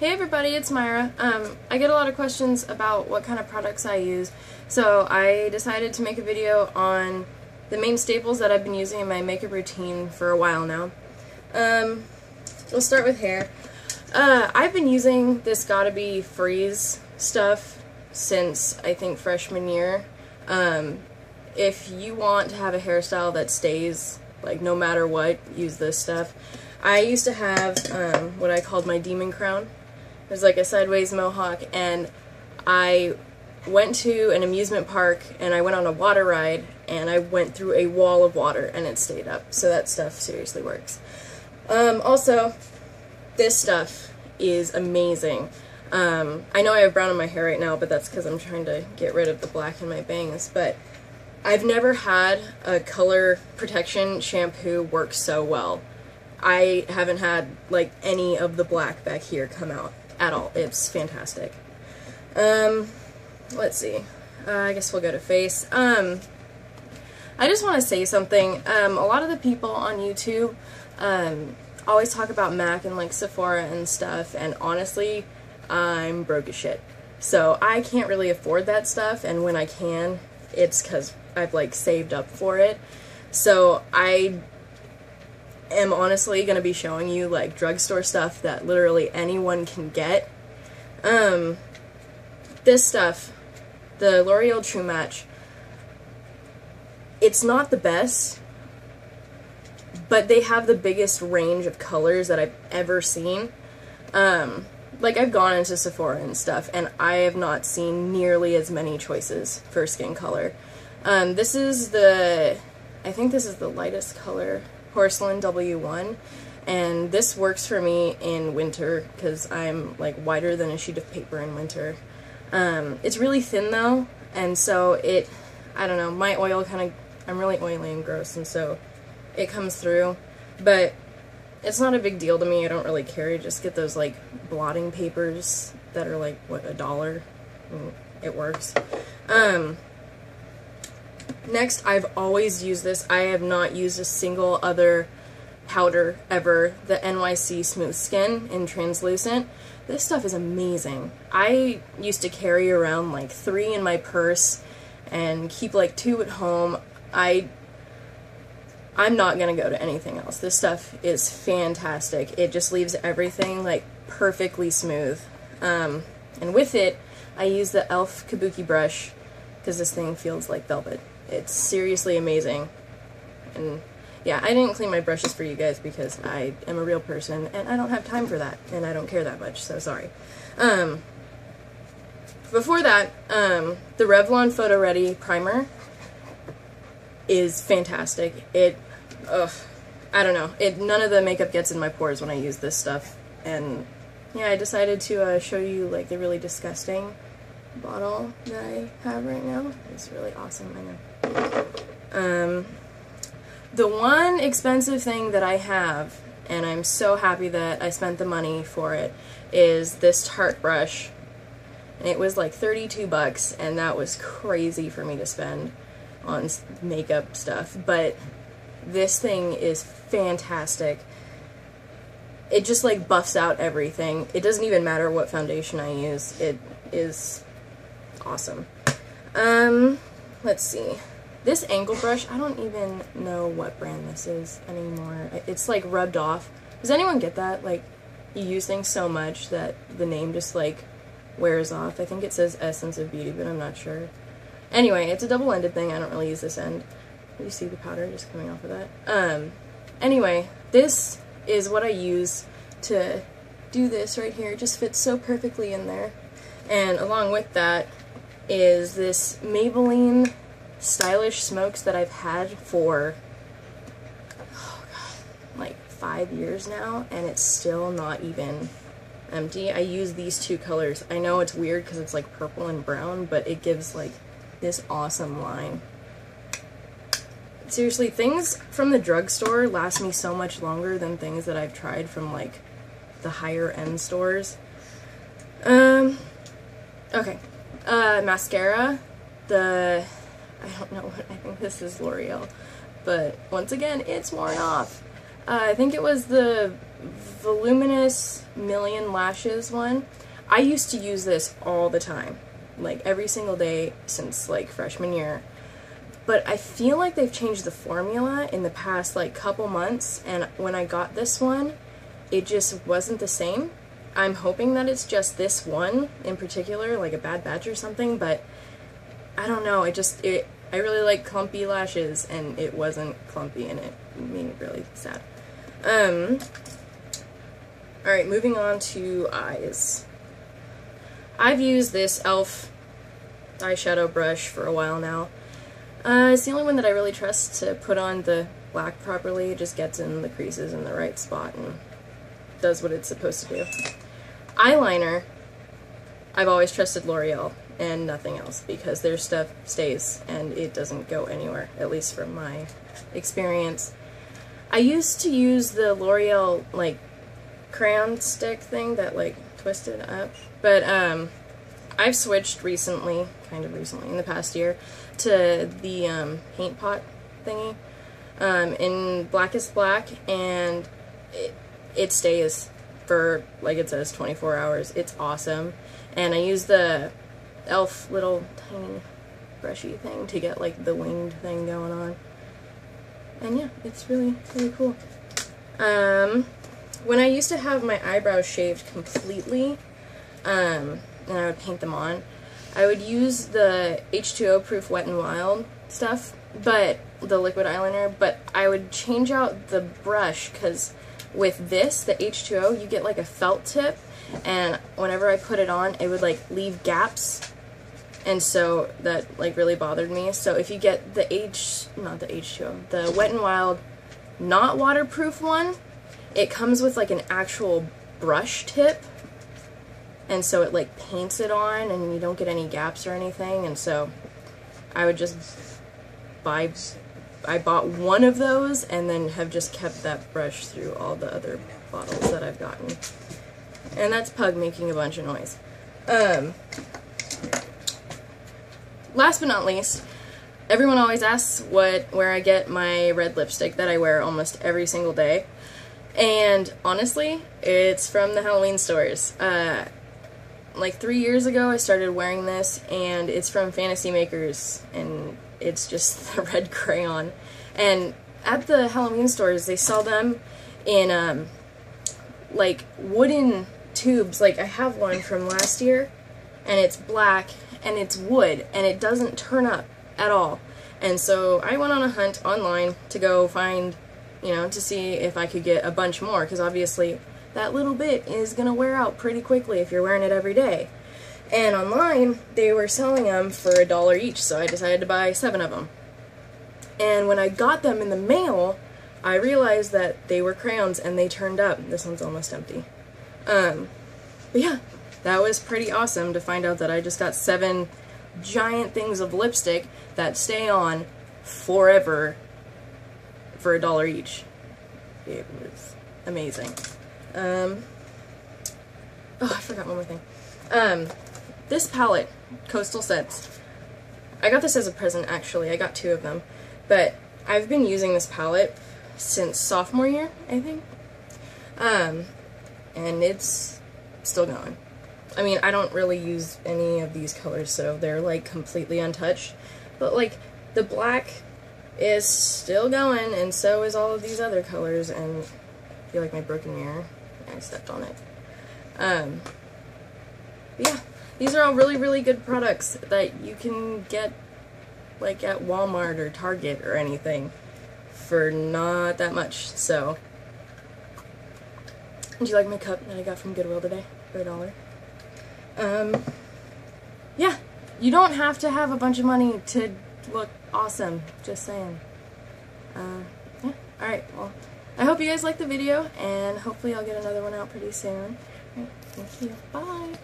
Hey everybody, it's Myra. I get a lot of questions about what kind of products I use, so I decided to make a video on the main staples that I've been using in my makeup routine for a while now. We'll start with hair. I've been using this Gotta Be Freeze stuff since, I think, freshman year. If you want to have a hairstyle that stays, like, no matter what, use this stuff. I used to have what I called my demon crown. It was like a sideways mohawk, and I went to an amusement park and I went on a water ride and I went through a wall of water and it stayed up. So that stuff seriously works. Also, this stuff is amazing. I know I have brown in my hair right now, but that's because I'm trying to get rid of the black in my bangs, but I've never had a color protection shampoo work so well. I haven't had, like, any of the black back here come out at all. It's fantastic. Let's see. I guess we'll go to face. I just want to say something. A lot of the people on YouTube always talk about MAC and, like, Sephora and stuff, and honestly, I'm broke as shit. So I can't really afford that stuff, and when I can, it's because I've, like, saved up for it. So I am honestly going to be showing you, like, drugstore stuff that literally anyone can get. This stuff, the L'Oreal True Match, it's not the best, but they have the biggest range of colors that I've ever seen. Like, I've gone into Sephora and stuff, and I have not seen nearly as many choices for skin color. This is the, I think this is the lightest color, Porcelain W1, and this works for me in winter because I'm, like, whiter than a sheet of paper in winter. It's really thin though, and so it, I don't know, my oil kind of, I'm really oily and gross, and so it comes through, but it's not a big deal to me. I don't really care. Just get those, like, blotting papers that are, like, what, $1? And it works. Next, I've always used this. I have not used a single other powder ever. The NYC Smooth Skin in Translucent. This stuff is amazing. I used to carry around, like, 3 in my purse and keep, like, 2 at home. I'm not gonna go to anything else. This stuff is fantastic. It just leaves everything, like, perfectly smooth. And with it, I use the e.l.f. Kabuki brush because this thing feels like velvet. It's seriously amazing. And yeah, I didn't clean my brushes for you guys because I am a real person and I don't have time for that, and I don't care that much, so sorry. Before that, the Revlon Photo Ready Primer is fantastic. I don't know. None of the makeup gets in my pores when I use this stuff. And yeah, I decided to show you, like, the really disgusting bottle that I have right now. It's really awesome, I know. The one expensive thing that I have, and I'm so happy that I spent the money for it, is this Tarte brush. And it was like 32 bucks, and that was crazy for me to spend on makeup stuff, but this thing is fantastic. It just, like, buffs out everything. It doesn't even matter what foundation I use. It is awesome. Let's see. This angle brush, I don't even know what brand this is anymore. It's, like, rubbed off. Does anyone get that? Like, you use things so much that the name just, like, wears off. I think it says Essence of Beauty, but I'm not sure. Anyway, it's a double-ended thing. I don't really use this end. You see the powder just coming off of that? Anyway, this is what I use to do this right here. It just fits so perfectly in there. And along with that is this Maybelline Stylish Smokes that I've had for, oh god, like 5 years now, and it's still not even empty. I use these 2 colors. I know it's weird because it's, like, purple and brown, but it gives, like, this awesome line. Seriously, things from the drugstore last me so much longer than things that I've tried from, like, the higher end stores. Okay. Mascara. I don't know what, I think this is L'Oreal, but once again, it's worn off. I think it was the voluminous Million Lashes one. I used to use this all the time, like every single day since like freshman year. But I feel like they've changed the formula in the past like couple months, and when I got this one, it just wasn't the same. I'm hoping that it's just this one in particular, like a bad batch or something, but I don't know, I really like clumpy lashes, and it wasn't clumpy, and it made me really sad. Alright, moving on to eyes. I've used this e.l.f. eyeshadow brush for a while now. It's the only one that I really trust to put on the black properly. It just gets in the creases in the right spot and does what it's supposed to do. Eyeliner, I've always trusted L'Oreal and nothing else, because their stuff stays and it doesn't go anywhere, at least from my experience. I used to use the L'Oreal like crayon stick thing that like twisted up, but I've switched recently, kind of recently, in the past year, to the paint pot thingy in Blackest Black, and it stays for, like it says, 24 hours. It's awesome. And I use the e.l.f. little tiny brushy thing to get like the winged thing going on. And yeah, it's really, really cool. When I used to have my eyebrows shaved completely, and I would paint them on, I would use the H2O proof Wet n Wild stuff, but the liquid eyeliner, but I would change out the brush, because with this, the H2O, you get like a felt tip, and whenever I put it on, it would like leave gaps, and so that like really bothered me. So if you get the the Wet n Wild not waterproof one, it comes with like an actual brush tip, and so it like paints it on and you don't get any gaps or anything. And so I would just I bought one of those and then have just kept that brush through all the other bottles that I've gotten. And that's Pug making a bunch of noise. Last but not least, everyone always asks where I get my red lipstick that I wear almost every single day. And honestly, it's from the Halloween stores. Like 3 years ago, I started wearing this, and it's from Fantasy Makers, and it's just the red crayon. And at the Halloween stores, they sell them in like wooden tubes. Like I have one from last year, and it's black, and it's wood, and it doesn't turn up at all. And so I went on a hunt online to go find, you know, to see if I could get a bunch more, because obviously that little bit is gonna wear out pretty quickly if you're wearing it every day. And online, they were selling them for $1 each, so I decided to buy 7 of them. And when I got them in the mail, I realized that they were crayons and they turned up. This one's almost empty. But yeah, that was pretty awesome to find out that I just got 7 giant things of lipstick that stay on forever for $1 each. It was amazing. Oh, I forgot one more thing. This palette, Coastal Scents, I got this as a present actually. I got 2 of them. But I've been using this palette since sophomore year, I think. And it's still going. I mean, I don't really use any of these colors, so they're like completely untouched. But like, the black is still going, and so is all of these other colors, and I feel like my broken mirror. I stepped on it. But yeah, these are all really, really good products that you can get like at Walmart or Target or anything for not that much. So, do you like my cup that I got from Goodwill today for $1? Yeah, you don't have to have a bunch of money to look awesome, just saying. Yeah, alright, well, I hope you guys liked the video, and hopefully I'll get another one out pretty soon. Alright, thank you, bye!